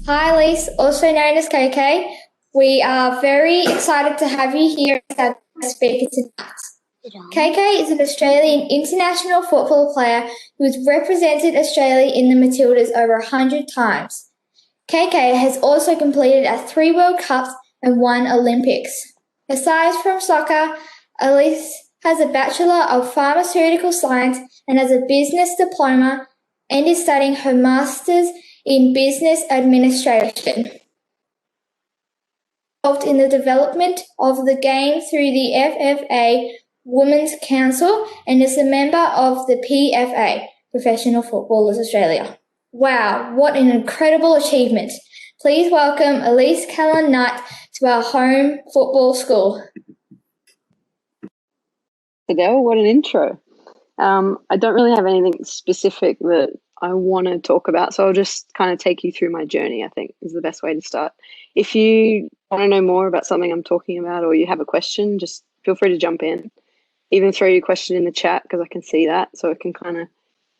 Hi, Elise, also known as KK. We are very excited to have you here as our guest speaker tonight. KK is an Australian international football player who has represented Australia in the Matildas over 100 times. KK has also completed 3 World Cups and 1 Olympics. Aside from soccer, Elise has a Bachelor of Pharmaceutical Science and has a business diploma and is studying her Master's in Business Administration. Involved in the development of the game through the FFA Women's Council and is a member of the PFA, Professional Footballers Australia. Wow, what an incredible achievement. Please welcome Elise Kellond-Knight to our home football school. Adele, what an intro. I don't really have anything specific that I want to talk about, so I'll just kind of take you through my journey, I think is the best way to start. If you want to know more about something I'm talking about or you have a question, just feel free to jump in. Even throw your question in the chat because I can see that, so I can kind of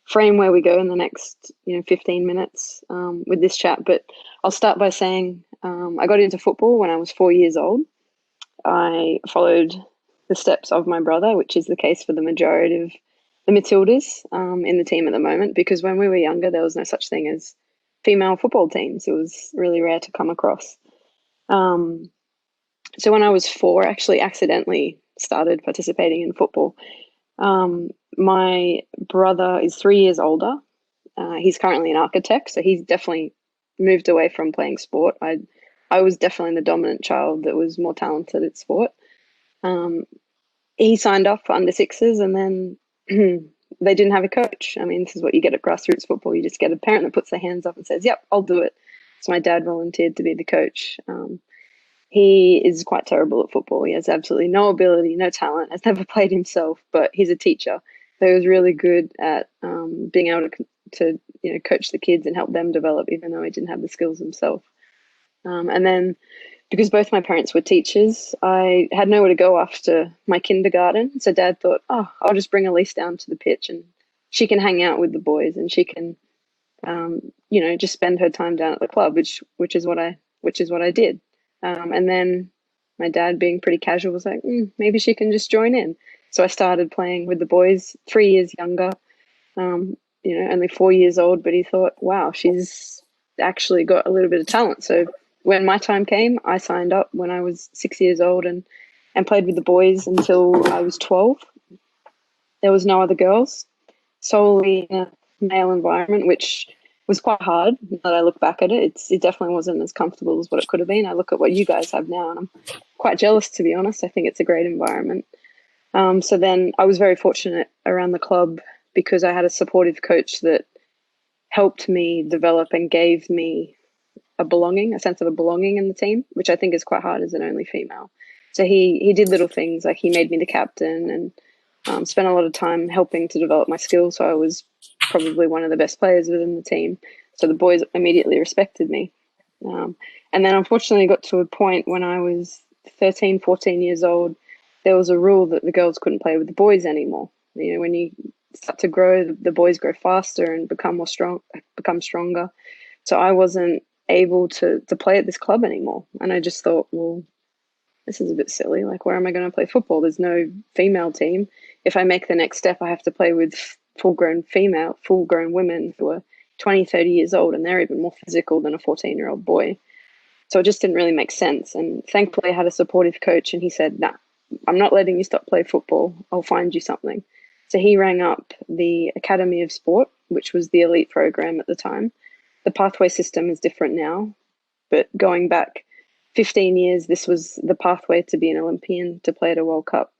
frame where we go in the next 15 minutes with this chat. But I'll start by saying I got into football when I was 4 years old. I followed the steps of my brother, which is the case for the majority of the Matildas in the team at the moment, because when we were younger, there was no such thing as female football teams. It was really rare to come across. So when I was 4, I actually accidentally started participating in football. My brother is 3 years older. He's currently an architect, so he's definitely moved away from playing sport. I was definitely the dominant child that was more talented at sport. He signed up for under sixes and then they didn't have a coach. I mean, this is what you get at grassroots football. You just get a parent that puts their hands up and says, yep, I'll do it. So my dad volunteered to be the coach. He is quite terrible at football. He has absolutely no ability, no talent, has never played himself, but he's a teacher. So he was really good at being able to coach the kids and help them develop, even though he didn't have the skills himself. And then because both my parents were teachers, I had nowhere to go after my kindergarten. So Dad thought, I'll just bring Elise down to the pitch and she can hang out with the boys and she can, just spend her time down at the club, which is what I did. And then my dad, being pretty casual, was like, maybe she can just join in. So I started playing with the boys, 3 years younger, only 4 years old. But he thought, wow, she's actually got a little bit of talent. So when my time came, I signed up when I was 6 years old and played with the boys until I was 12. There was no other girls, solely in a male environment, which was quite hard. Now that I look back at it, it definitely wasn't as comfortable as what it could have been. I look at what you guys have now and I'm quite jealous, to be honest. I think it's a great environment. So then I was very fortunate around the club because I had a supportive coach that helped me develop and gave me a sense of a belonging in the team, which I think is quite hard as an only female. So he did little things like he made me the captain and spent a lot of time helping to develop my skills. So I was probably one of the best players within the team. So the boys immediately respected me. And then unfortunately got to a point when I was 13, 14 years old, there was a rule that the girls couldn't play with the boys anymore. When you start to grow, the boys grow faster and become stronger. So I wasn't able to play at this club anymore. And I just thought, well, this is a bit silly. Like, where am I going to play football? There's no female team. If I make the next step, I have to play with full-grown women who are 20, 30 years old, and they're even more physical than a 14-year-old boy. So it just didn't really make sense. And thankfully I had a supportive coach and he said, nah, I'm not letting you stop play football. I'll find you something. So he rang up the Academy of Sport, which was the elite program at the time. The pathway system is different now, but going back 15 years, this was the pathway to be an Olympian, to play at a World Cup.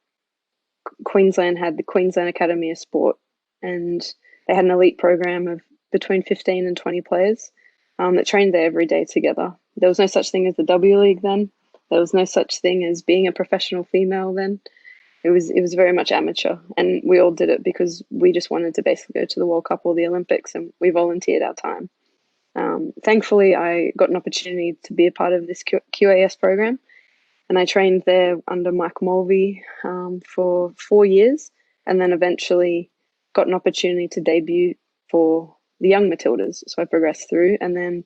Queensland had the Queensland Academy of Sport, and they had an elite program of between 15 and 20 players that trained there every day together. There was no such thing as the W League then. There was no such thing as being a professional female then. It was very much amateur, and we all did it because we just wanted to basically go to the World Cup or the Olympics, and we volunteered our time. Thankfully, I got an opportunity to be a part of this QAS program, and I trained there under Mike Mulvey for 4 years, and then eventually got an opportunity to debut for the young Matildas. So I progressed through, and then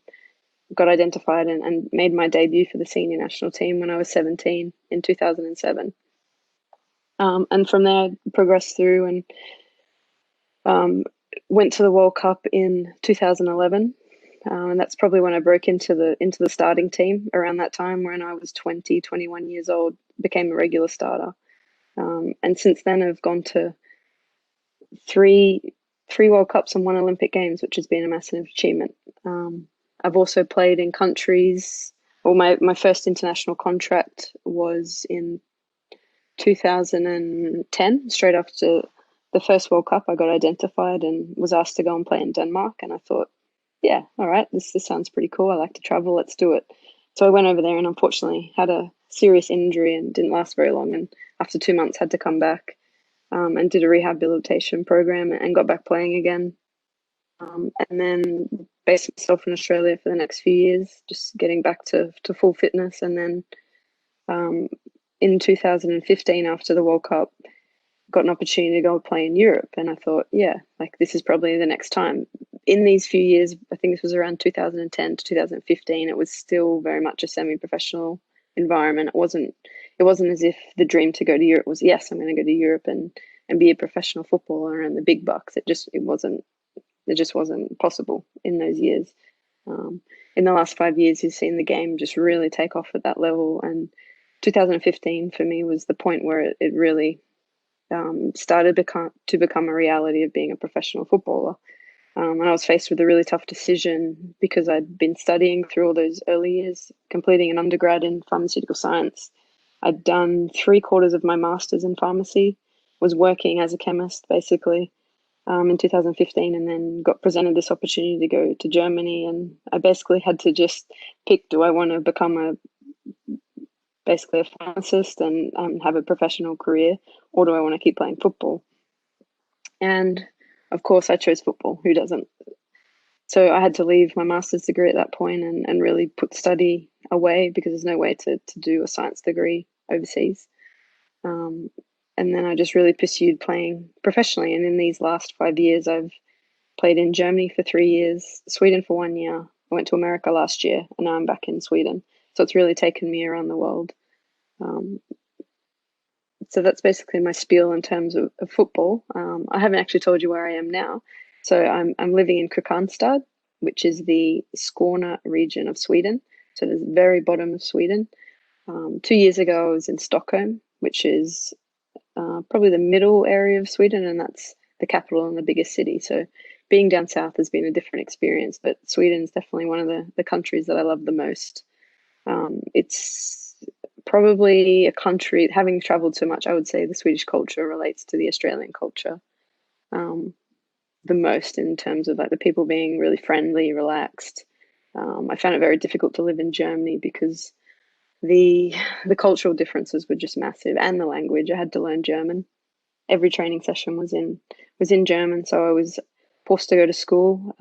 got identified and made my debut for the senior national team when I was 17 in 2007. And from there, progressed through and went to the World Cup in 2011. And that's probably when I broke into the starting team around that time, when I was 20, 21 years old, became a regular starter. And since then, I've gone to three World Cups and one Olympic Games, which has been a massive achievement. I've also played in countries. Well, my first international contract was in 2010, straight after the first World Cup. I got identified and was asked to go and play in Denmark, and I thought, yeah, all right, this sounds pretty cool. I like to travel. Let's do it. So I went over there and unfortunately had a serious injury and didn't last very long. And after 2 months, had to come back and did a rehabilitation program and got back playing again. And then based myself in Australia for the next few years, just getting back to full fitness. And then in 2015, after the World Cup, got an opportunity to go play in Europe. And I thought, yeah, like this is probably the next time. In these few years, I think this was around 2010 to 2015, it was still very much a semi-professional environment. It wasn't as if the dream to go to Europe was, yes, I'm going to go to Europe and be a professional footballer and the big bucks. It just wasn't possible in those years. In the last 5 years, you've seen the game just really take off at that level. And 2015 for me was the point where it really started to become a reality of being a professional footballer. And I was faced with a really tough decision because I'd been studying through all those early years, completing an undergrad in pharmaceutical science. I'd done 3/4 of my master's in pharmacy, was working as a chemist basically in 2015, and then got presented this opportunity to go to Germany. And I basically had to just pick, do I want to become basically a pharmacist and have a professional career, or do I want to keep playing football? And of course, I chose football. Who doesn't? So I had to leave my master's degree at that point and really put study away because there's no way to do a science degree overseas. And then I just really pursued playing professionally. And in these last 5 years, I've played in Germany for 3 years, Sweden for 1 year. I went to America last year, and now I'm back in Sweden. So it's really taken me around the world. So that's basically my spiel in terms of football. I haven't actually told you where I am now. So I'm living in Kristianstad, which is the Skåne region of Sweden. So the very bottom of Sweden. 2 years ago, I was in Stockholm, which is probably the middle area of Sweden, and that's the capital and the biggest city. So being down south has been a different experience, but Sweden is definitely one of the countries that I love the most. It's probably a country, having traveled so much, I would say the Swedish culture relates to the Australian culture the most, in terms of like the people being really friendly, relaxed. I found it very difficult to live in Germany because the cultural differences were just massive, and the language. I had to learn German. Every training session was in German, so I was forced to go to school.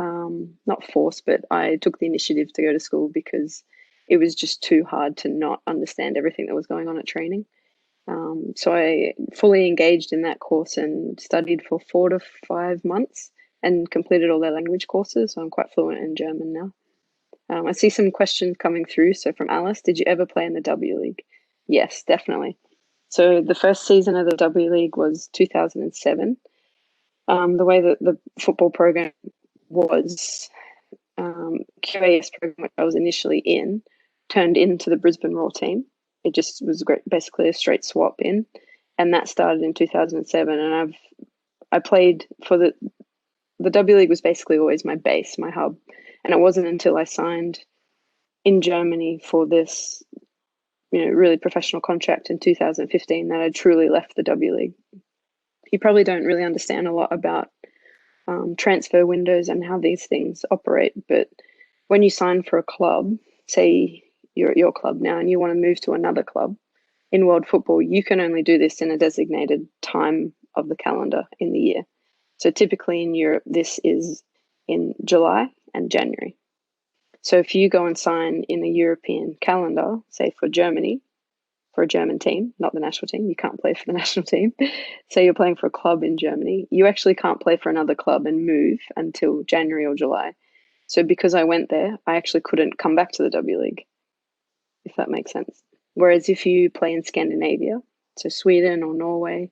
Not forced, but I took the initiative to go to school because it was just too hard to not understand everything that was going on at training. So I fully engaged in that course and studied for 4 to 5 months and completed all their language courses. So I'm quite fluent in German now. I see some questions coming through. So from Alice, did you ever play in the W League? Yes, definitely. So the first season of the W League was 2007. The way that the football program was, QAS program, which I was initially in, turned into the Brisbane Raw team. It just was basically a straight swap in, and that started in 2007. And I played for the W League was basically always my base, my hub, and it wasn't until I signed in Germany for this, really professional contract in 2015 that I truly left the W League. You probably don't really understand a lot about transfer windows and how these things operate, but when you sign for a club, say you're at your club now and you want to move to another club in world football, you can only do this in a designated time of the calendar in the year. So typically in Europe, this is in July and January. So if you go and sign in a European calendar, say for Germany, for a German team, not the national team, you can't play for the national team. Say you're playing for a club in Germany, you actually can't play for another club and move until January or July. So because I went there, I actually couldn't come back to the W League, if that makes sense. Whereas if you play in Scandinavia, so Sweden or Norway,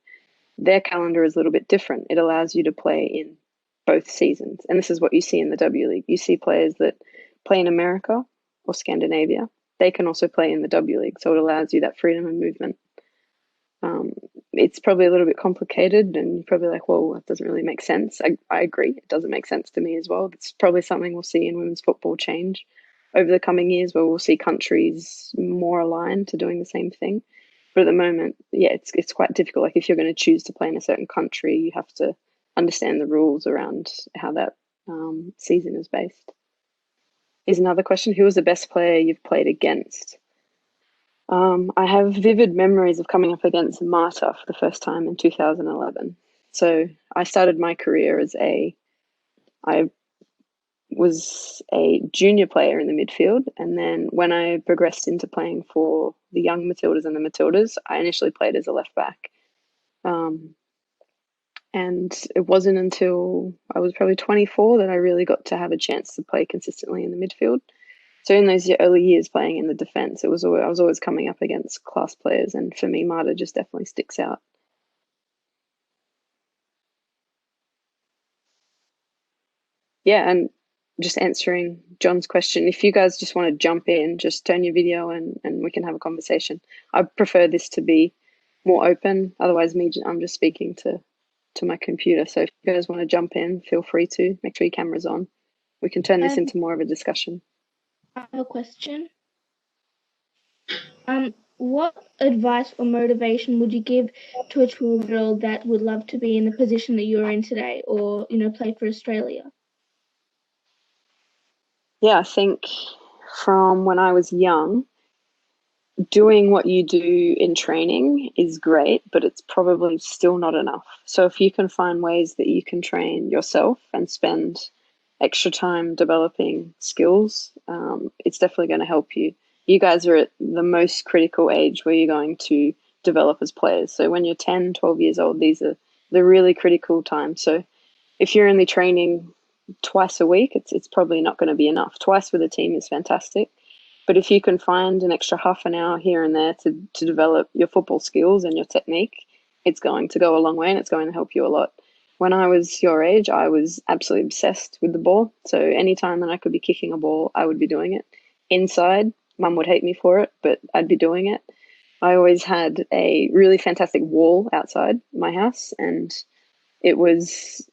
their calendar is a little bit different. It allows you to play in both seasons. And this is what you see in the W League. You see players that play in America or Scandinavia. They can also play in the W League. So it allows you that freedom of movement. It's probably a little bit complicated, and you're probably like, well, that doesn't really make sense. I agree. It doesn't make sense to me as well. It's probably something we'll see in women's football change over the coming years, where we'll see countries more aligned to doing the same thing. But at the moment, yeah, it's quite difficult. Like if you're going to choose to play in a certain country, you have to understand the rules around how that season is based. Here's another question. Who was the best player you've played against? I have vivid memories of coming up against Marta for the first time in 2011. So I started my career I was a junior player in the midfield. And then when I progressed into playing for the young Matildas and the Matildas, I initially played as a left back. And it wasn't until I was probably 24 that I really got to have a chance to play consistently in the midfield. So in those early years playing in the defence, I was always coming up against class players, and for me, Marta just definitely sticks out. Yeah, and just answering John's question, if you guys just want to jump in, just turn your video and we can have a conversation. I prefer this to be more open. Otherwise, I'm just speaking to my computer. So if you guys want to jump in, feel free to. Make sure your camera's on. We can turn this into more of a discussion. I have a question. What advice or motivation would you give to a 12-year-old that would love to be in the position that you're in today, or play for Australia? Yeah, I think from when I was young, doing what you do in training is great, but it's probably still not enough. So if you can find ways that you can train yourself and spend extra time developing skills, it's definitely going to help you. You guys are at the most critical age where you're going to develop as players. So when you're 10, 12 years old, these are the really critical times. So if you're only training twice a week, it's probably not going to be enough. Twice with a team is fantastic. But if you can find an extra half an hour here and there to develop your football skills and your technique, it's going to go a long way and it's going to help you a lot. When I was your age, I was absolutely obsessed with the ball. So anytime that I could be kicking a ball, I would be doing it. Inside, mum would hate me for it, but I'd be doing it. I always had a really fantastic wall outside my house, and it was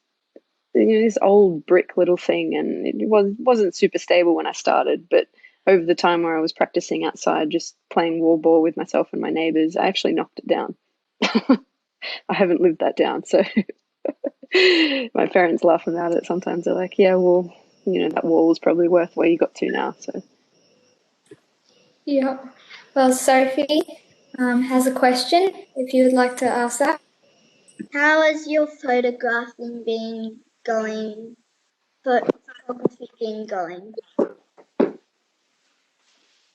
this old brick little thing, and it wasn't super stable when I started, but over the time where I was practicing outside, just playing wall ball with myself and my neighbors, I actually knocked it down. I haven't lived that down, so my parents laugh about it. Sometimes they're like, yeah, well, that wall was probably worth where you got to now. So Yeah. Well, Sophie has a question, if you would like to ask that. How has your photographing been going? Photography been going?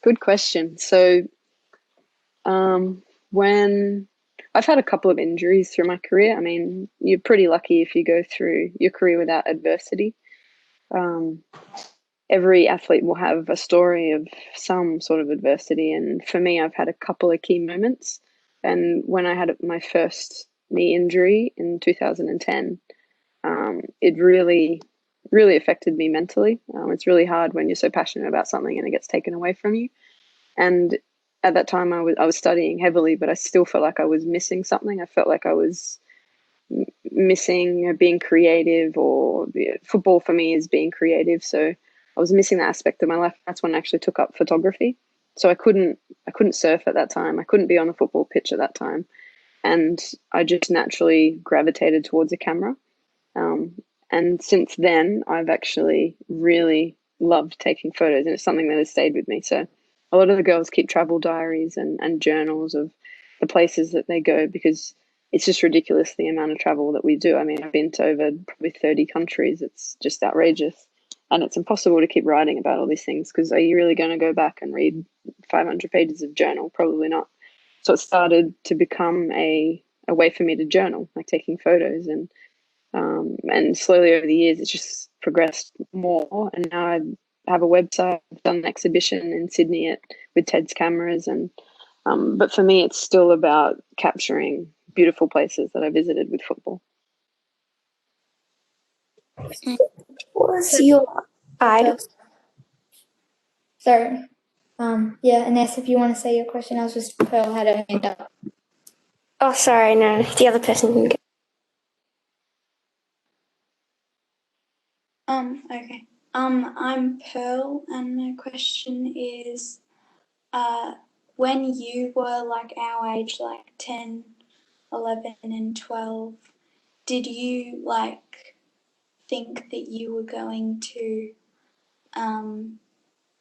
good question. So when I've had a couple of injuries through my career, I mean, you're pretty lucky if you go through your career without adversity. Every athlete will have a story of some sort of adversity, and for me, I've had a couple of key moments. And when I had my first knee injury in 2010, it really, really affected me mentally. It's really hard when you're so passionate about something and it gets taken away from you. And at that time, I was studying heavily, but I still felt like I was missing something. I felt like I was missing being creative, or football for me is being creative. So I was missing that aspect of my life. That's when I actually took up photography. So I couldn't surf at that time. I couldn't be on the football pitch at that time, and I just naturally gravitated towards a camera. And since then, I've actually really loved taking photos, and it's something that has stayed with me. So a lot of the girls keep travel diaries and journals of the places that they go, because it's just ridiculous the amount of travel that we do. I mean, I've been to over probably 30 countries. It's just outrageous. And it's impossible to keep writing about all these things, because are you really going to go back and read 500 pages of journal? Probably not. So it started to become a way for me to journal, like taking photos. And slowly over the years, it's just progressed more, and now I have a website. I've done an exhibition in Sydney with Ted's cameras, and but for me, it's still about capturing beautiful places that I visited with football. What was your idol? So, yeah, Ines, if you want to say your question, I was just Pearl had her hand up. Oh, sorry, no, the other person can go. Okay. I'm Pearl, and my question is, when you were like our age, like 10, 11, and 12, did you like think that you were going to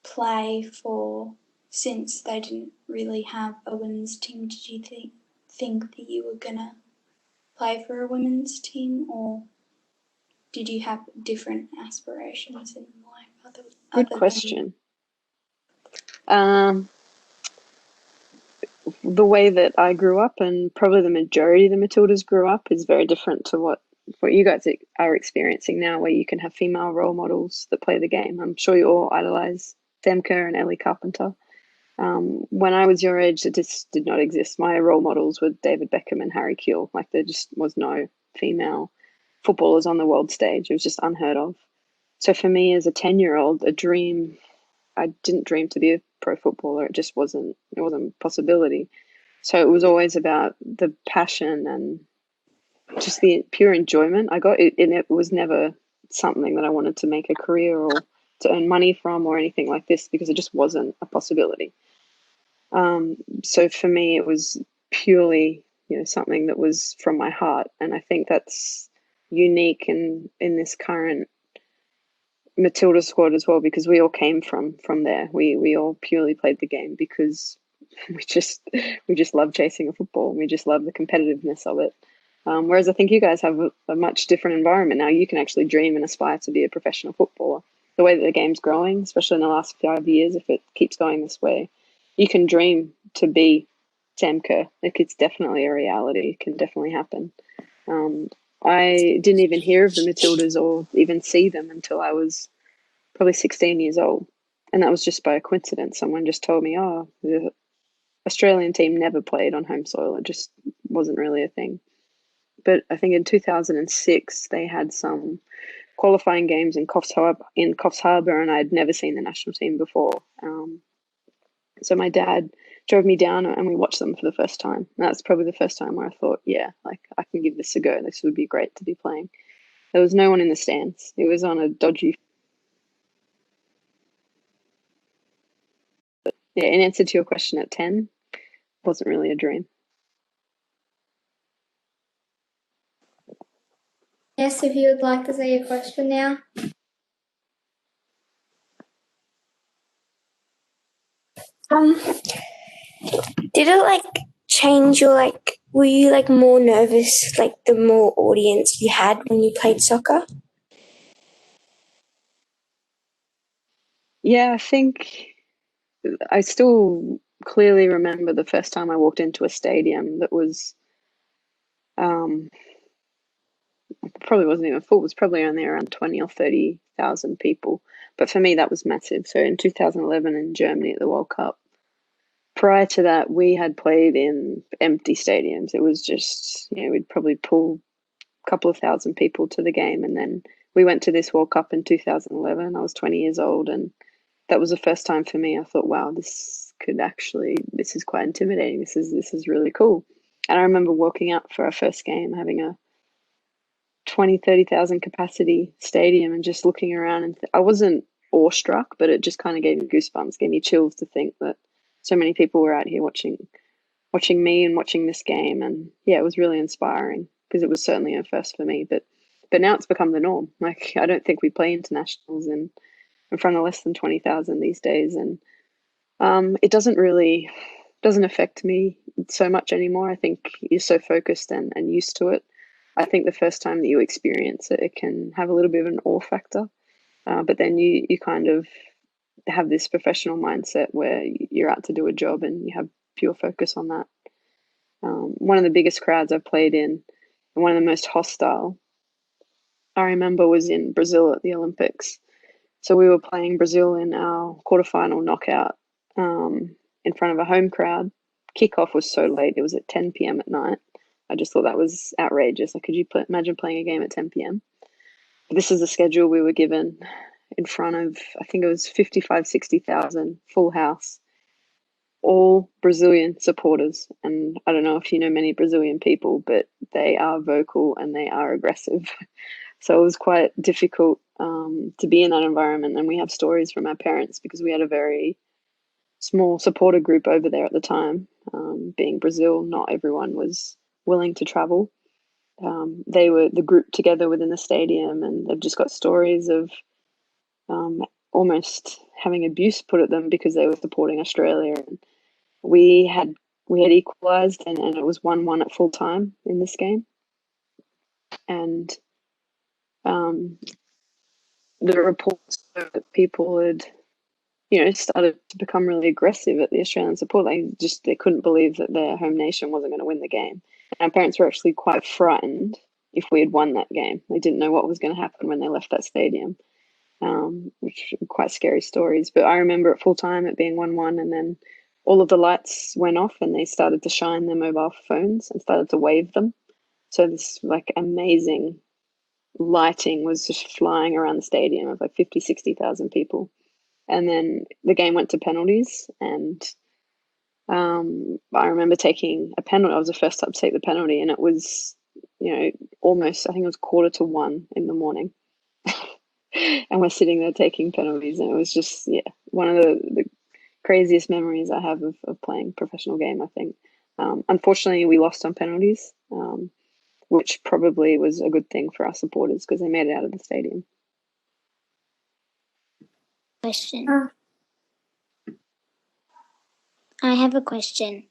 play for, since they didn't really have a women's team, did you think that you were gonna play for a women's team, or did you have different aspirations in life? Good question. The way that I grew up, and probably the majority of the Matildas grew up, is very different to what you guys are experiencing now, where you can have female role models that play the game. I'm sure you all idolize Femke and Ellie Carpenter. When I was your age, it just did not exist. My role models were David Beckham and Harry Kewell. Like, there just was no female footballers on the world stage. It was just unheard of. So for me as a 10-year-old, a dream, I didn't dream to be a pro footballer. It just wasn't a possibility. So it was always about the passion and just the pure enjoyment I got. It was never something that I wanted to make a career or to earn money from or anything like this, because it just wasn't a possibility. So for me, it was purely, something that was from my heart. And I think that's unique in this current Matilda squad as well, because we all came from there. We all purely played the game because we just love chasing a football. We just love the competitiveness of it. Whereas I think you guys have a much different environment now. You can actually dream and aspire to be a professional footballer. The way that the game's growing, especially in the last 5 years, if it keeps going this way, you can dream to be Sam Kerr. Like, it's definitely a reality. It can definitely happen. I didn't even hear of the Matildas or even see them until I was probably 16 years old. And that was just by a coincidence. Someone just told me, oh, the Australian team never played on home soil. It just wasn't really a thing. But I think in 2006, they had some qualifying games in Coffs Harbour, and I'd never seen the national team before. So my dad drove me down and we watched them for the first time. And that's probably the first time where I thought, yeah, like, I can give this a go. This would be great to be playing. There was no one in the stands. It was on a dodgy. But yeah, in answer to your question, at 10, it wasn't really a dream. Yes, if you would like to say your question now. Did it change your were you more nervous the more audience you had when you played soccer? Yeah, I think I still clearly remember the first time I walked into a stadium that was probably wasn't even full. It was probably only around 20 or 30,000 people. But for me, that was massive. So in 2011 in Germany at the World Cup, prior to that, we had played in empty stadiums. It was just, we'd probably pull a couple of thousand people to the game. And then we went to this World Cup in 2011. I was 20 years old. And that was the first time for me. I thought, wow, this is quite intimidating. This is really cool. And I remember walking up for our first game, having a 30,000 capacity stadium and just looking around, and I wasn't awestruck, but it just kind of gave me goosebumps, gave me chills to think that so many people were out here watching me and watching this game. And yeah, it was really inspiring because it was certainly a first for me, but now it's become the norm. Like, I don't think we play internationals in front of less than 20,000 these days. And it doesn't affect me so much anymore. I think you're so focused and used to it. I think the first time that you experience it, it can have a little bit of an awe factor. But then you kind of have this professional mindset where you're out to do a job and you have pure focus on that. One of the biggest crowds I've played in, and one of the most hostile, I remember was in Brazil at the Olympics. So we were playing Brazil in our quarterfinal knockout in front of a home crowd. Kickoff was so late; it was at 10 p.m. at night. I just thought that was outrageous. Like, could you imagine playing a game at 10 p.m.? This is the schedule we were given in front of, I think it was 55, 60,000, full house, all Brazilian supporters. And I don't know if you know many Brazilian people, but they are vocal and they are aggressive. So it was quite difficult to be in that environment. And we have stories from our parents because we had a very small supporter group over there at the time. Being Brazil, not everyone was willing to travel. They were the group together within the stadium, and they've just got stories of almost having abuse put at them because they were supporting Australia. And we had equalised, and it was 1-1 at full time in this game. And the reports that people had, started to become really aggressive at the Australian support. They couldn't believe that their home nation wasn't going to win the game. And our parents were actually quite frightened if we had won that game. They didn't know what was going to happen when they left that stadium, which were quite scary stories. But I remember at full time it being 1-1, and then all of the lights went off and they started to shine their mobile phones and started to wave them. So this amazing lighting was just flying around the stadium of 50, 60,000 people. And then the game went to penalties, and I remember taking a penalty. I was the first up to take the penalty, and it was, almost, I think it was 1:45 in the morning. And we're sitting there taking penalties, and it was just, one of the craziest memories I have of playing professional game, I think. Unfortunately, we lost on penalties, which probably was a good thing for our supporters because they made it out of the stadium. Question. I have a question.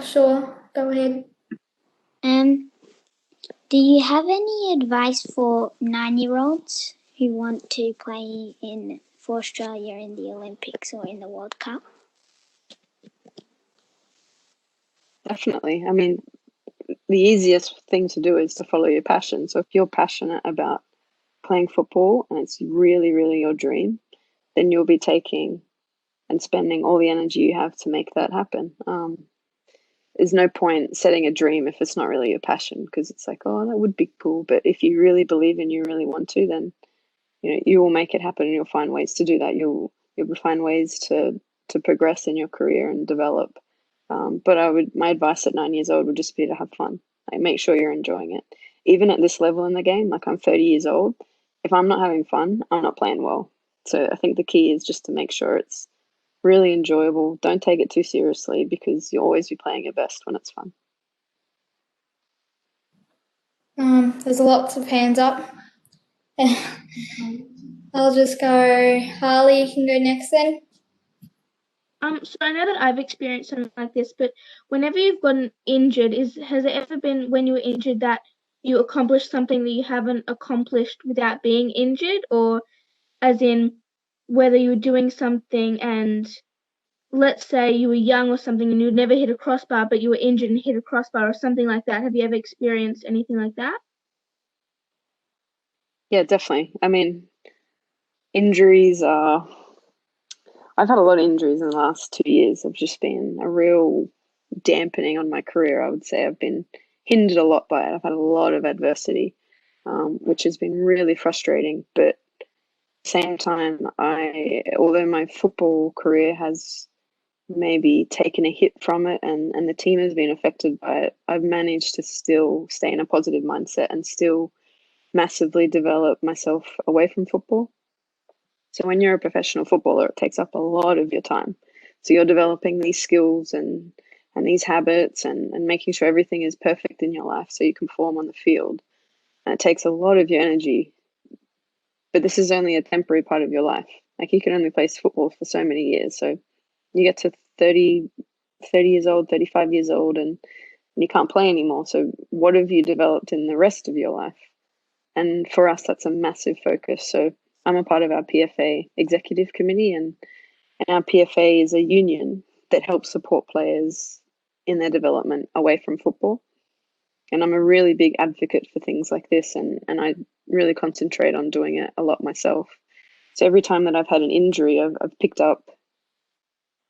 Sure, go ahead. Do you have any advice for 9-year-olds who want to play for Australia in the Olympics or in the World Cup? Definitely. I mean, the easiest thing to do is to follow your passion. So if you're passionate about playing football and it's really, really your dream, then you'll be taking and spending all the energy you have to make that happen. There's no point setting a dream if it's not really your passion, because it's like, oh, that would be cool. But if you really believe and you really want to, then you will make it happen, and you'll find ways to do that. You'll find ways to progress in your career and develop. But my advice at 9 years old would just be to have fun. Make sure you're enjoying it. Even at this level in the game, I'm 30 years old. If I'm not having fun, I'm not playing well. So I think the key is just to make sure it's really enjoyable. Don't take it too seriously, because you'll always be playing your best when it's fun. There's lots of hands up. I'll just go. Harley, you can go next then. So I know that I've experienced something like this, but whenever you've gotten injured, has it ever been when you were injured that you accomplished something that you haven't accomplished without being injured, or as in whether you were doing something and let's say you were young or something and you'd never hit a crossbar, but you were injured and hit a crossbar or something like that? Have you ever experienced anything like that? Yeah, definitely. I mean, injuries are... I've had a lot of injuries in the last 2 years. I've just been a real dampening on my career, I would say. I've been hindered a lot by it. I've had a lot of adversity, which has been really frustrating. But at the same time, although my football career has maybe taken a hit from it, and the team has been affected by it, I've managed to still stay in a positive mindset and still massively develop myself away from football. So when you're a professional footballer, it takes up a lot of your time. So you're developing these skills and these habits and making sure everything is perfect in your life so you can perform on the field. And it takes a lot of your energy. But this is only a temporary part of your life. You can only play football for so many years. So you get to 30 years old, 35 years old, and you can't play anymore. So what have you developed in the rest of your life? And for us, that's a massive focus. So I'm a part of our PFA executive committee, and our PFA is a union that helps support players in their development away from football. And I'm a really big advocate for things like this, and I really concentrate on doing it a lot myself. So every time that I've had an injury, I've picked up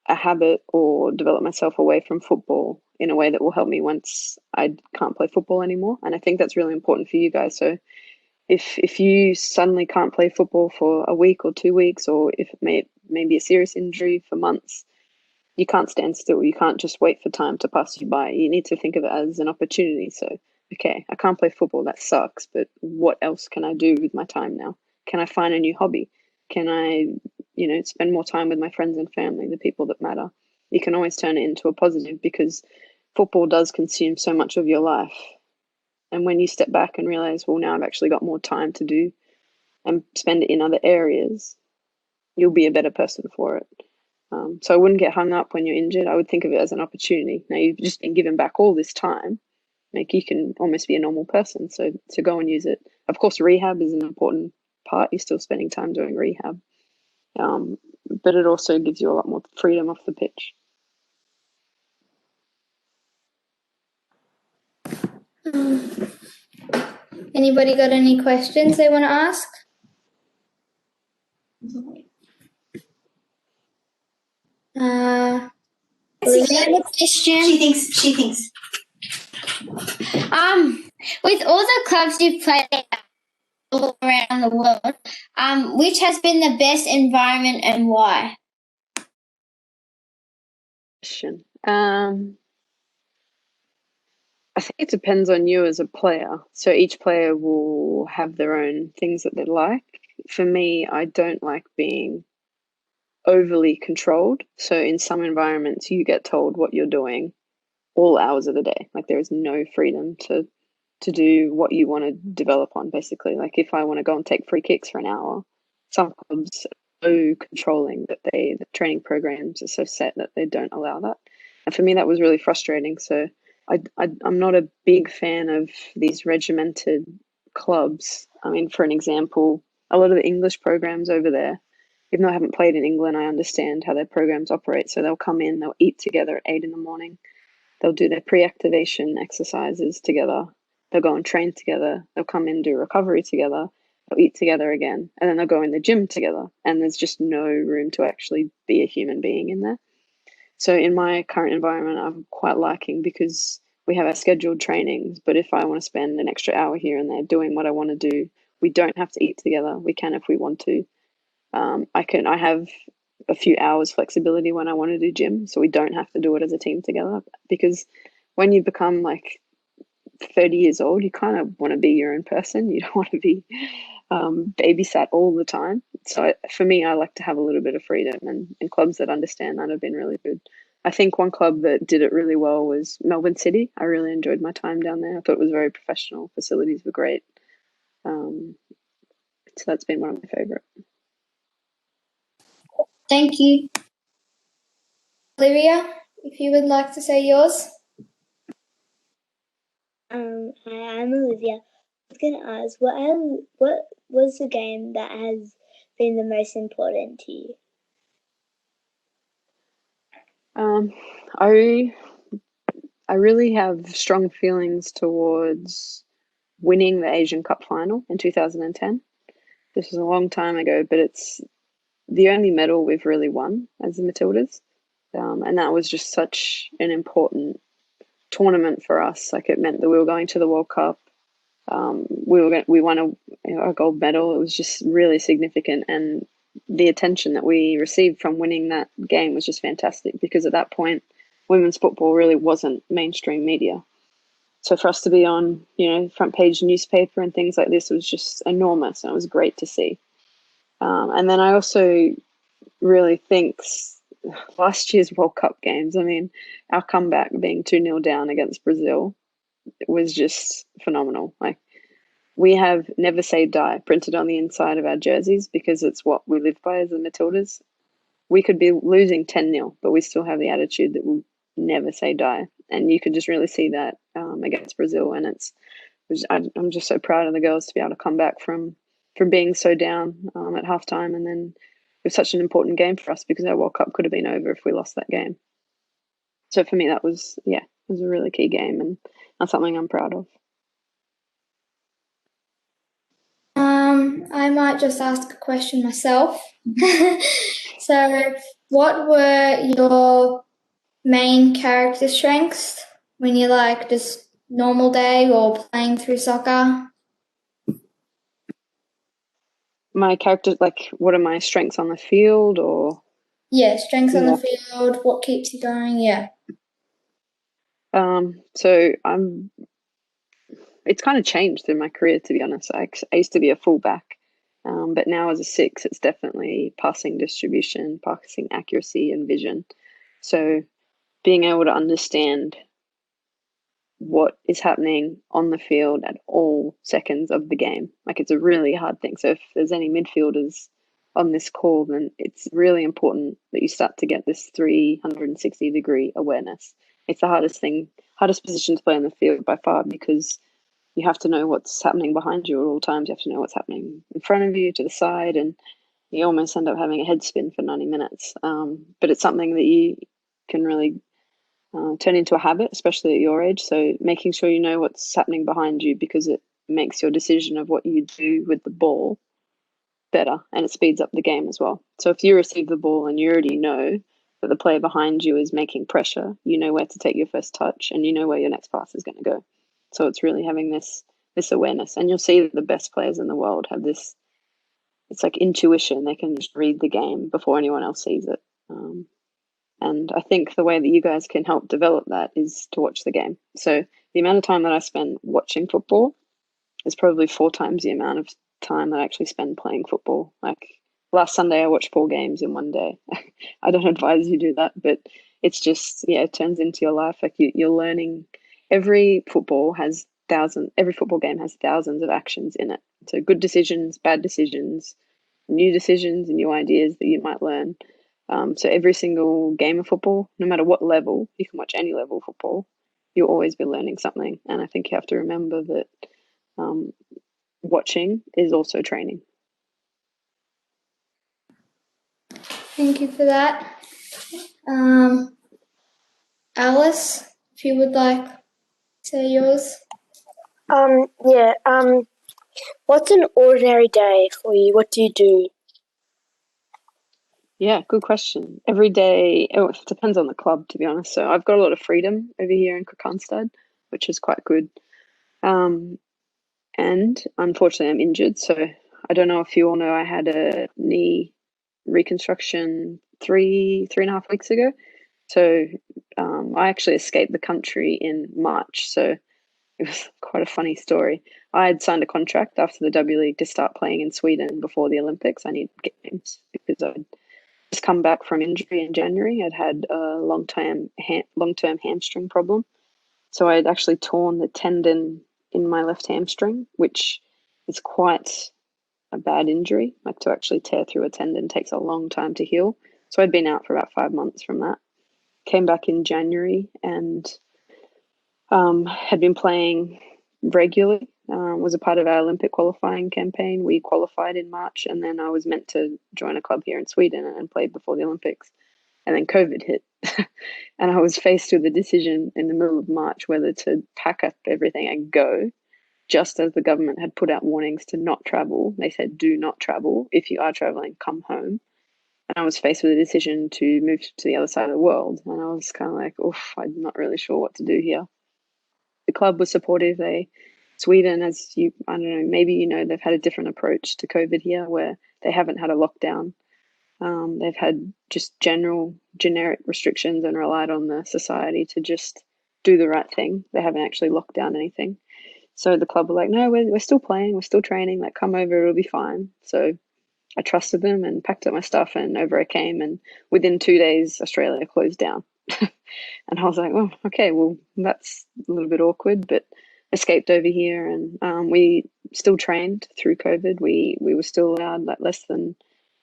a habit or developed myself away from football in a way that will help me once I can't play football anymore. And I think that's really important for you guys. So if you suddenly can't play football for a week or 2 weeks, or if it may be a serious injury for months, you can't stand still. You can't just wait for time to pass you by. You need to think of it as an opportunity. So, okay, I can't play football. That sucks. But what else can I do with my time now? Can I find a new hobby? Can I, spend more time with my friends and family, the people that matter? You can always turn it into a positive, because football does consume so much of your life. And when you step back and realize, well, now I've actually got more time to do and spend it in other areas, you'll be a better person for it. So I wouldn't get hung up when you're injured. I would think of it as an opportunity. Now you've just been given back all this time. Like, you can almost be a normal person. So to go and use it. Of course, rehab is an important part. You're still spending time doing rehab. But it also gives you a lot more freedom off the pitch. Anybody got any questions they want to ask? Olivia? Question. She thinks. With all the clubs you've played all around the world, which has been the best environment and why? Question. I think it depends on you as a player. So each player will have their own things that they like. For me, I don't like being overly controlled. So in some environments, you get told what you're doing all hours of the day. Like, there is no freedom to do what you want to develop on, basically. Like, if I want to go and take free kicks for an hour, some clubs are so controlling that the training programs are so set that they don't allow that. And for me, that was really frustrating. So I'm not a big fan of these regimented clubs. I mean, for an example, a lot of the English programs over there, even though I haven't played in England, I understand how their programs operate. So they'll come in, they'll eat together at 8 a.m. They'll do their pre-activation exercises together. They'll go and train together. They'll come in, do recovery together. They'll eat together again. And then they'll go in the gym together. And there's just no room to actually be a human being in there. So in my current environment, I'm quite liking, because we have our scheduled trainings. But if I want to spend an extra hour here and there doing what I want to do, we don't have to eat together. We can if we want to. I have a few hours flexibility when I want to do gym, so we don't have to do it as a team together. Because when you become like 30 years old, you kind of want to be your own person. You don't want to be babysat all the time. So for me, I like to have a little bit of freedom, and clubs that understand that have been really good. I think one club that did it really well was Melbourne City. I really enjoyed my time down there. I thought it was very professional. Facilities were great. So that's been one of my favorite. Thank you. Olivia, if you would like to say yours. Hi, I'm Olivia. I was going to ask, what was the game that has been the most important to you? I really have strong feelings towards winning the Asian Cup final in 2010. This was a long time ago, but it's the only medal we've really won as the Matildas. And that was just such an important tournament for us. Like, it meant that we were going to the World Cup. We won a gold medal. It was just really significant, and the attention that we received from winning that game was just fantastic, because at that point, women's football really wasn't mainstream media. So for us to be on, front page newspaper and things like this was just enormous, and it was great to see. And then I also really think last year's World Cup games, I mean, our comeback being 2-0 down against Brazil was just phenomenal. Like, we have never say die printed on the inside of our jerseys, because it's what we live by as the Matildas. We could be losing 10-0, but we still have the attitude that we'll never say die. And you could just really see that against Brazil. And I'm just so proud of the girls to be able to come back from being so down at halftime. And then it was such an important game for us, because our World Cup could have been over if we lost that game. So for me, that was was a really key game, and that's something I'm proud of. I might just ask a question myself. So, what were your main character strengths when you're like just normal day or playing through soccer? My character, like, what are my strengths on the field, or? Yeah, strengths on Yeah. the field, what keeps you going, yeah. So it's kind of changed through my career, to be honest. I used to be a fullback, but now as a 6, it's definitely passing distribution, passing accuracy, and vision. So being able to understand what is happening on the field at all seconds of the game, like, it's a really hard thing. So if there's any midfielders on this call, then it's really important that you start to get this 360-degree awareness. It's the hardest position to play on the field by far, because you have to know what's happening behind you at all times. You have to know what's happening in front of you, to the side, and you almost end up having a head spin for 90 minutes. But it's something that you can really turn into a habit, especially at your age. So making sure you know what's happening behind you, because it makes your decision of what you do with the ball better, and it speeds up the game as well. So if you receive the ball and you already know that the player behind you is making pressure, you know where to take your first touch, and you know where your next pass is going to go. So it's really having this awareness, and you'll see that the best players in the world have this. It's like intuition; they can just read the game before anyone else sees it. And I think the way that you guys can help develop that is to watch the game. So the amount of time that I spend watching football is probably 4 times the amount of time that I actually spend playing football. Like, last Sunday, I watched 4 games in one day. I don't advise you do that, but it's just, it turns into your life. Like, you're learning. Every football game has thousands of actions in it. So good decisions, bad decisions, new decisions, and new ideas that you might learn. So every single game of football, no matter what level, you can watch any level of football, you'll always be learning something. And I think you have to remember that watching is also training. Thank you for that. Alice, if you would like to say yours. What's an ordinary day for you? What do you do? Yeah, good question. Every day, it depends on the club, to be honest. So I've got a lot of freedom over here in Kristianstad, which is quite good. And unfortunately, I'm injured. So I don't know if you all know, I had a knee reconstruction 3.5 weeks ago. So I actually escaped the country in March. So it was quite a funny story. I had signed a contract after the W League to start playing in Sweden before the Olympics. I needed games because I'd just come back from injury in January. I'd had a long-term hamstring problem. So I'd actually torn the tendon in my left hamstring, which is quite a bad injury. Like, to actually tear through a tendon takes a long time to heal. So I'd been out for about 5 months from that. Came back in January and had been playing regularly. Was a part of our Olympic qualifying campaign. We qualified in March, and then I was meant to join a club here in Sweden and play before the Olympics. And then COVID hit. And I was faced with a decision in the middle of March whether to pack up everything and go, just as the government had put out warnings to not travel. They said, do not travel. If you are traveling, come home. And I was faced with a decision to move to the other side of the world. And I was kind of like, oof, I'm not really sure what to do here. The club was supportive. Sweden, I don't know, maybe you know, they've had a different approach to COVID here, where they haven't had a lockdown. They've had just generic restrictions and relied on the society to just do the right thing. They haven't actually locked down anything. So the club were like, no, we're still playing, we're still training, like, come over, it'll be fine. So I trusted them and packed up my stuff, and over I came, and within 2 days, Australia closed down. And I was like, oh, okay, well, that's a little bit awkward, but escaped over here, and we still trained through COVID. We were still allowed, like, less than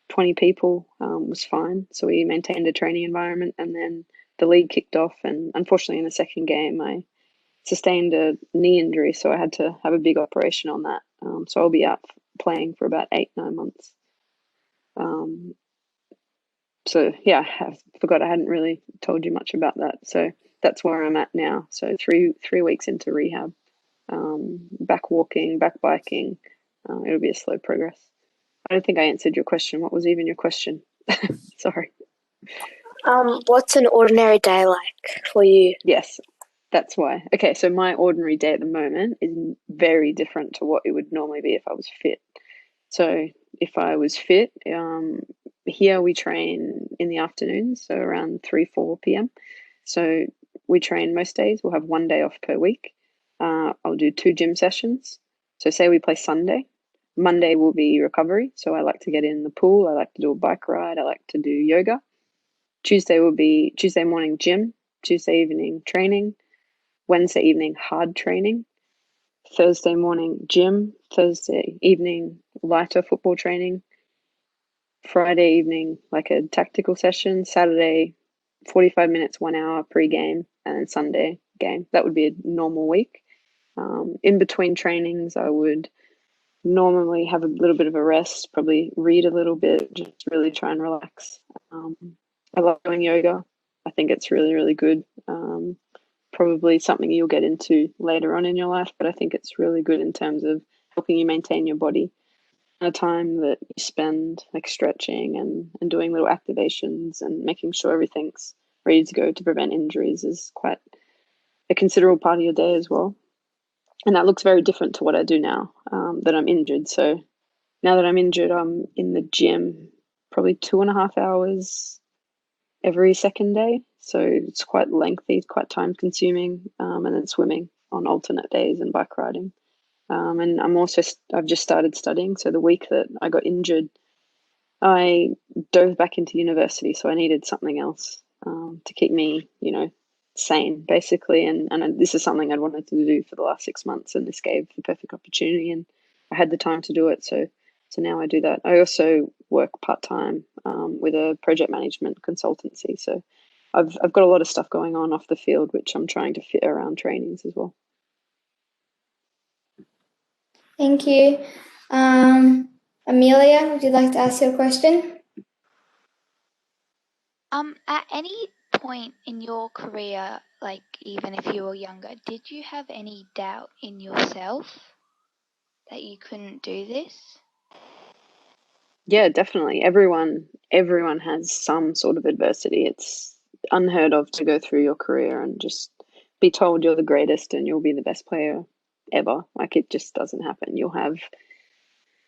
20 people, was fine. So we maintained a training environment, and then the league kicked off, and unfortunately in the second game, I sustained a knee injury, so I had to have a big operation on that. So I'll be out playing for about 8-9 months. So yeah, I forgot I hadn't really told you much about that. So that's where I'm at now. So three weeks into rehab, back walking, back biking. It'll be a slow progress. I don't think I answered your question. What was even your question? Sorry. What's an ordinary day like for you? Yes, that's why. Okay, so my ordinary day at the moment is very different to what it would normally be if I was fit. So if I was fit, here we train in the afternoons, so around 3-4 p.m. So we train most days. We'll have 1 day off per week. I'll do 2 gym sessions. So say we play Sunday. Monday will be recovery. So I like to get in the pool. I like to do a bike ride. I like to do yoga. Tuesday will be Tuesday morning gym, Tuesday evening training, Wednesday evening hard training, Thursday morning gym, Thursday evening lighter football training, Friday evening like a tactical session, Saturday 45 minutes, 1 hour pre-game, and then Sunday game. That would be a normal week. In between trainings, I would normally have a little bit of a rest, probably read a little bit, just really try and relax. I love doing yoga. I think it's really, really good. Probably something you'll get into later on in your life, but I think it's really good in terms of helping you maintain your body. A time that you spend like stretching and doing little activations and making sure everything's ready to go to prevent injuries is quite a considerable part of your day as well. And that looks very different to what I do now that I'm injured. So now that I'm injured, I'm in the gym probably 2.5 hours every second day. So it's quite lengthy, quite time consuming, and then swimming on alternate days and bike riding. And I've just started studying. So the week that I got injured, I dove back into university. So I needed something else to keep me, sane, basically. And this is something I'd wanted to do for the last 6 months, and this gave the perfect opportunity, and I had the time to do it. So now I do that. I also work part-time with a project management consultancy. So I've got a lot of stuff going on off the field, which I'm trying to fit around trainings as well. Thank you. Amelia, would you like to ask your question? At any point in your career, like even if you were younger, did you have any doubt in yourself that you couldn't do this? Yeah, definitely. Everyone has some sort of adversity. It's unheard of to go through your career and just be told you're the greatest and you'll be the best player ever. Like, it just doesn't happen. You'll have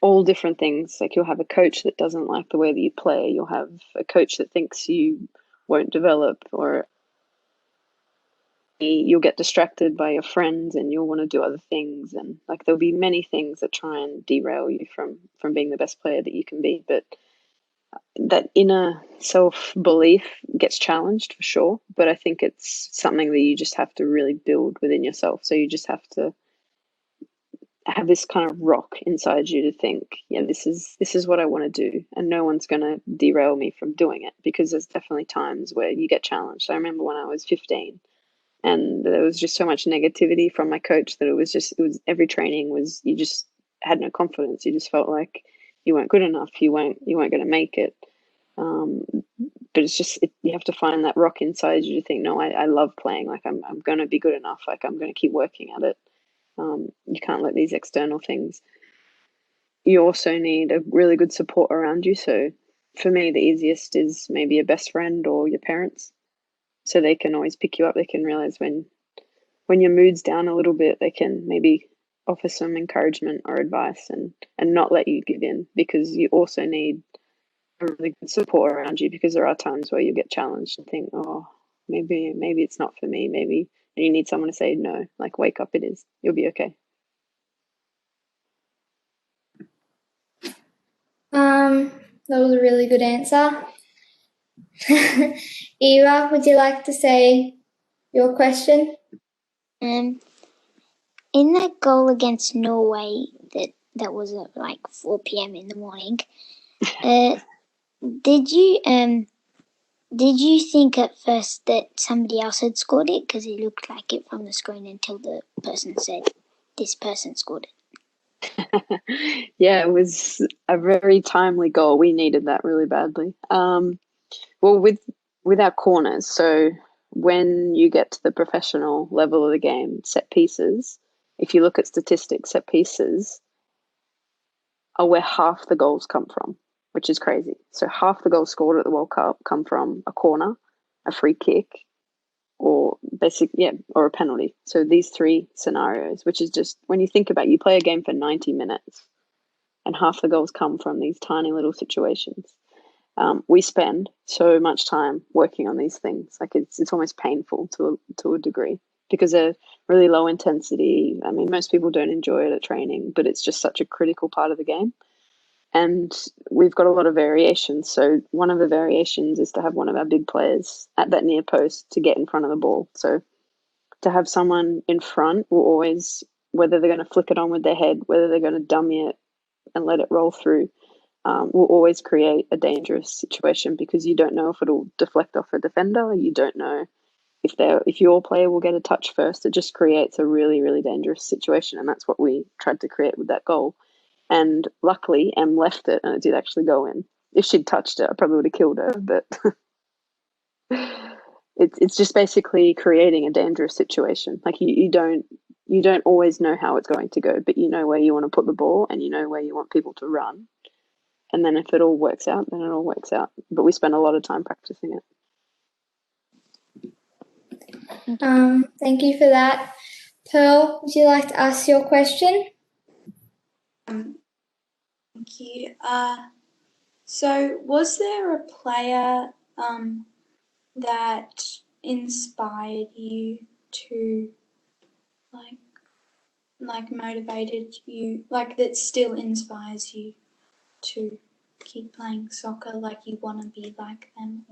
all different things. Like, you'll have a coach that doesn't like the way that you play. You'll have a coach that thinks you won't develop, or you'll get distracted by your friends and you'll want to do other things, and like there'll be many things that try and derail you from being the best player that you can be. But that inner self-belief gets challenged for sure, but I think it's something that you just have to really build within yourself. So you just have to have this kind of rock inside you to think, yeah, this is what I want to do, and no one's going to derail me from doing it, because there's definitely times where you get challenged. I remember when I was 15 and there was just so much negativity from my coach that it was every training was, you just had no confidence. You just felt like you weren't good enough. You weren't going to make it. But it's just, you have to find that rock inside you to think, no, I love playing. Like, I'm going to be good enough. Like, I'm going to keep working at it. You can't let these external things. You also need a really good support around you. So for me, the easiest is maybe a best friend or your parents. So they can always pick you up. They can realize when your mood's down a little bit, they can maybe offer some encouragement or advice and not let you give in, because you also need a really good support around you, because there are times where you get challenged and think, oh, maybe it's not for me, maybe, and you need someone to say, no, like, wake up, it is, you'll be okay. That was a really good answer. Eva, would you like to say your question? In that goal against Norway that was at like 4 p.m. in the morning, did you think at first that somebody else had scored it, because it looked like it from the screen, until the person said this person scored it? Yeah, it was a very timely goal. We needed that really badly. Well, with our corners, so when you get to the professional level of the game, set pieces, if you look at statistics, set pieces are where half the goals come from, which is crazy. So half the goals scored at the World Cup come from a corner, a free kick, or or a penalty. So these three scenarios, which is just, when you think about it, you play a game for 90 minutes and half the goals come from these tiny little situations. We spend so much time working on these things. Like it's almost painful to a degree, because they're really low intensity. I mean, most people don't enjoy it at training, but it's just such a critical part of the game. And we've got a lot of variations. So one of the variations is to have one of our big players at that near post to get in front of the ball. So to have someone in front will always, whether they're going to flick it on with their head, whether they're going to dummy it and let it roll through, will always create a dangerous situation, because you don't know if it'll deflect off a defender. You don't know if your player will get a touch first. It just creates a really, really dangerous situation. And that's what we tried to create with that goal. And luckily, Em left it and it did actually go in. If she'd touched it, I probably would have killed her. But it's just basically creating a dangerous situation. Like you don't always know how it's going to go, but you know where you want to put the ball and you know where you want people to run. And then if it all works out, then it all works out. But we spend a lot of time practicing it. Thank you for that. Pearl, would you like to ask your question? Thank you. So was there a player that inspired you to like motivated you, like that still inspires you to keep playing soccer, like you want to be like them?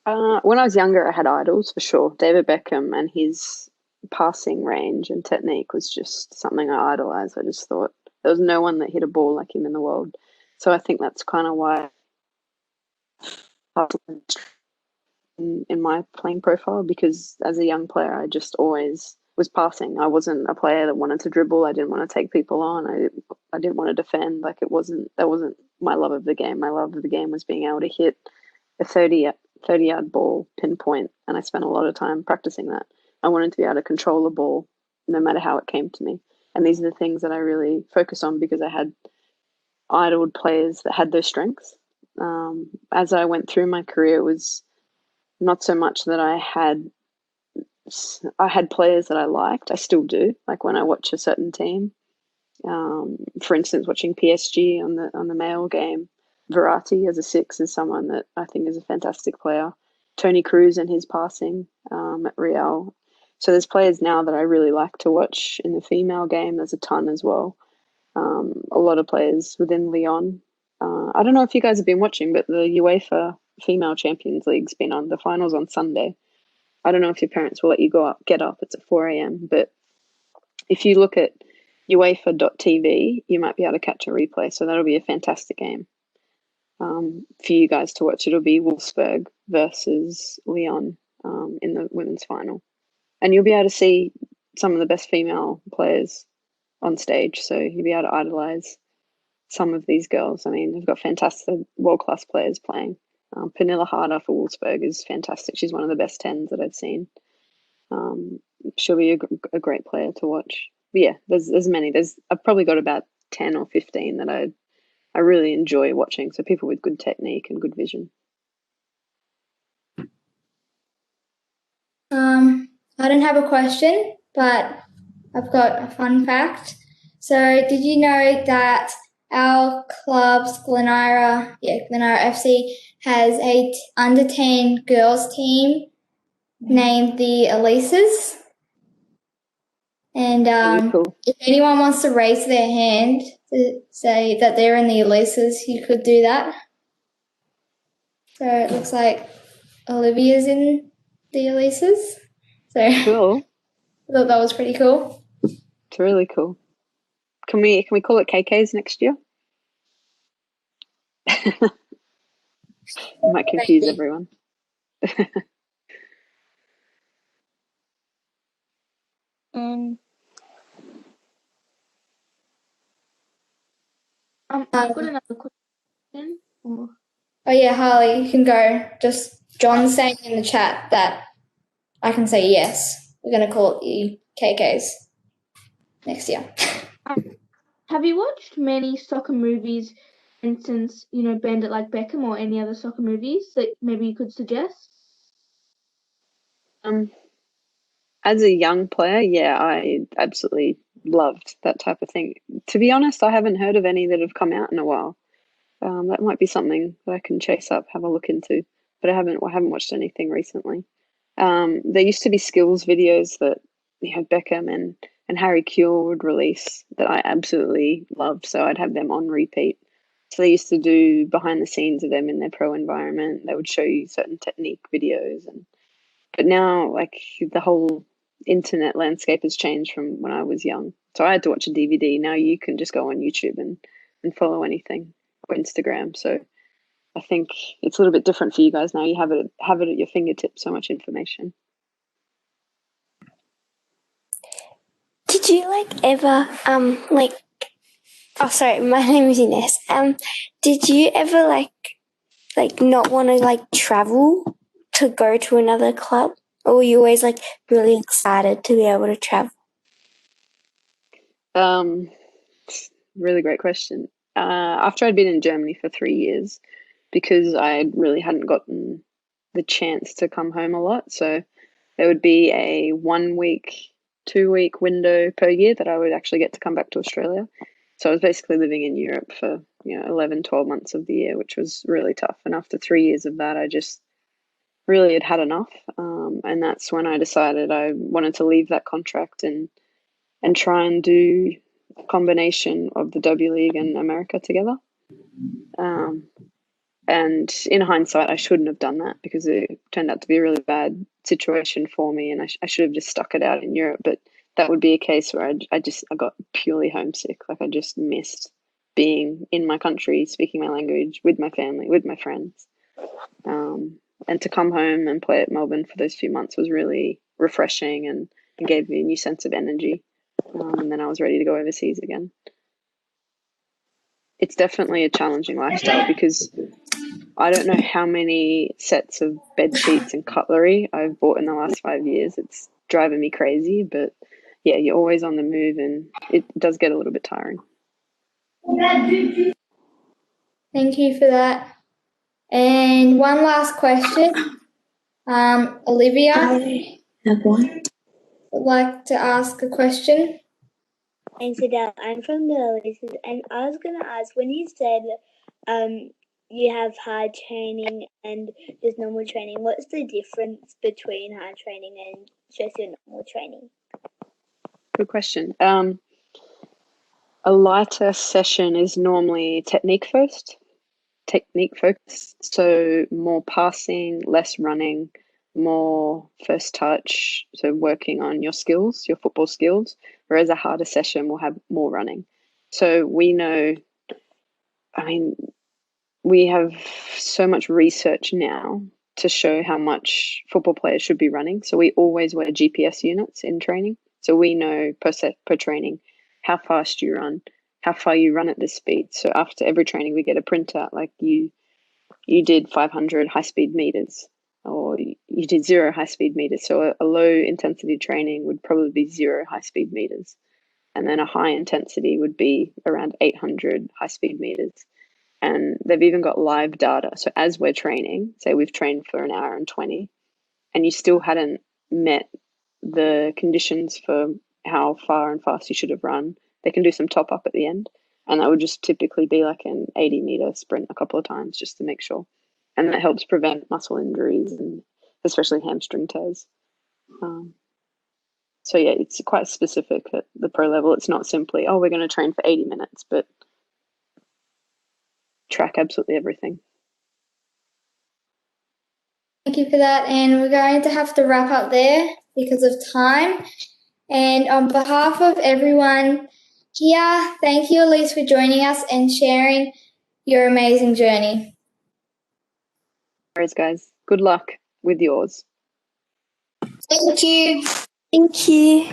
When I was younger, I had idols for sure. David Beckham, and his passing range and technique was just something I idolized. I just thought there was no one that hit a ball like him in the world. So I think that's kind of why in my playing profile, because as a young player, I just always was passing. I wasn't a player that wanted to dribble. I didn't want to take people on. I didn't want to defend. Like that wasn't my love of the game. My love of the game was being able to hit a 30-yard ball pinpoint, and I spent a lot of time practicing that. I wanted to be able to control the ball no matter how it came to me. And these are the things that I really focus on, because I had idoled players that had those strengths. As I went through my career, it was not so much that I had players that I liked. I still do. Like when I watch a certain team, for instance, watching PSG on the male game, Verratti as a 6 is someone that I think is a fantastic player. Tony Cruz and his passing at Real. So there's players now that I really like to watch in the female game. There's a ton as well. A lot of players within Lyon. I don't know if you guys have been watching, but the UEFA Female Champions League's been on. The finals on Sunday. I don't know if your parents will let you get up. It's at 4 a.m. But if you look at UEFA.tv, you might be able to catch a replay. So that'll be a fantastic game for you guys to watch. It'll be Wolfsburg versus Lyon in the women's final. And you'll be able to see some of the best female players on stage. So you'll be able to idolize some of these girls. I mean, they've got fantastic world-class players playing. Pernilla Harder for Wolfsburg is fantastic. She's one of the best 10s that I've seen. She'll be a great player to watch. But yeah, there's many. I've probably got about 10 or 15 that I really enjoy watching. So people with good technique and good vision. I don't have a question, but I've got a fun fact. So did you know that our club's Glen Eira FC has a under 10 girls team named the Elises? And cool. If anyone wants to raise their hand to say that they're in the Elises, you could do that. So it looks like Olivia's in the Elises. So Cool. I thought that was pretty cool. It's really cool. Can we call it KKs next year? It might confuse everyone. I've got another question. Oh yeah, Harley, you can go. Just John's saying in the chat that I can say yes. We're going to call it the KKs next year. Have you watched many soccer movies, for instance, Bend It Like Beckham or any other soccer movies that maybe you could suggest? As a young player, yeah, I absolutely loved that type of thing. To be honest, I haven't heard of any that have come out in a while. That might be something that I can chase up, have a look into, but I haven't watched anything recently. There used to be skills videos that Beckham and Harry Kewell would release that I absolutely loved, so I'd have them on repeat. So they used to do behind the scenes of them in their pro environment. They would show you certain technique videos, but now like the whole internet landscape has changed from when I was young. So I had to watch a DVD. Now you can just go on YouTube and follow anything, or Instagram. So I think it's a little bit different for you guys now. You have it at your fingertips, so much information. Did you ever oh sorry, my name is Ines. Did you ever not want to travel to go to another club? Or were you always really excited to be able to travel? Really great question. After I'd been in Germany for 3 years, because I really hadn't gotten the chance to come home a lot, so there would be a 1 week, 2 week window per year that I would actually get to come back to Australia. So I was basically living in Europe for 11, 12 months of the year, which was really tough. And after 3 years of that, I just really had enough. And that's when I decided I wanted to leave that contract and try and do a combination of the W League and America together. And in hindsight, I shouldn't have done that because it turned out to be a really bad situation for me, and I should have just stuck it out in Europe. But that would be a case where I got purely homesick. I just missed being in my country, speaking my language, with my family, with my friends. And to come home and play at Melbourne for those few months was really refreshing and gave me a new sense of energy. And then I was ready to go overseas again. It's definitely a challenging lifestyle because I don't know how many sets of bed sheets and cutlery I've bought in the last 5 years. It's driving me crazy, but yeah, you're always on the move and it does get a little bit tiring. Thank you for that. And one last question. Olivia, I have one. would like to ask a question. Thanks, Adele. I'm from the Elises, and I was going to ask, when you said you have hard training and just normal training, what's the difference between hard training and just your normal training? Good question. A lighter session is normally technique focused, so more passing, less running, more first touch, so working on your skills, your football skills, whereas a harder session will have more running. So we know, we have so much research now to show how much football players should be running. So we always wear GPS units in training. So we know per training how fast you run, how far you run at this speed. So after every training, we get a printout like you did 500 high-speed meters or you did 0 high-speed meters. So a low-intensity training would probably be 0 high-speed meters. And then a high intensity would be around 800 high-speed meters. And they've even got live data. So as we're training, say we've trained for an hour and 20, and you still hadn't met the conditions for how far and fast you should have run, they can do some top up at the end. And that would just typically be like an 80-meter sprint a couple of times just to make sure. And that helps prevent muscle injuries and especially hamstring tears. So yeah, it's quite specific at the pro level. It's not simply, we're going to train for 80 minutes, but track absolutely everything. Thank you for that. And we're going to have to wrap up there because of time. And on behalf of everyone here, thank you, Elise, for joining us and sharing your amazing journey. Alright, guys. Good luck with yours. Thank you. Thank you.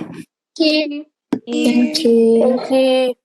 Thank you. Thank you. Thank you.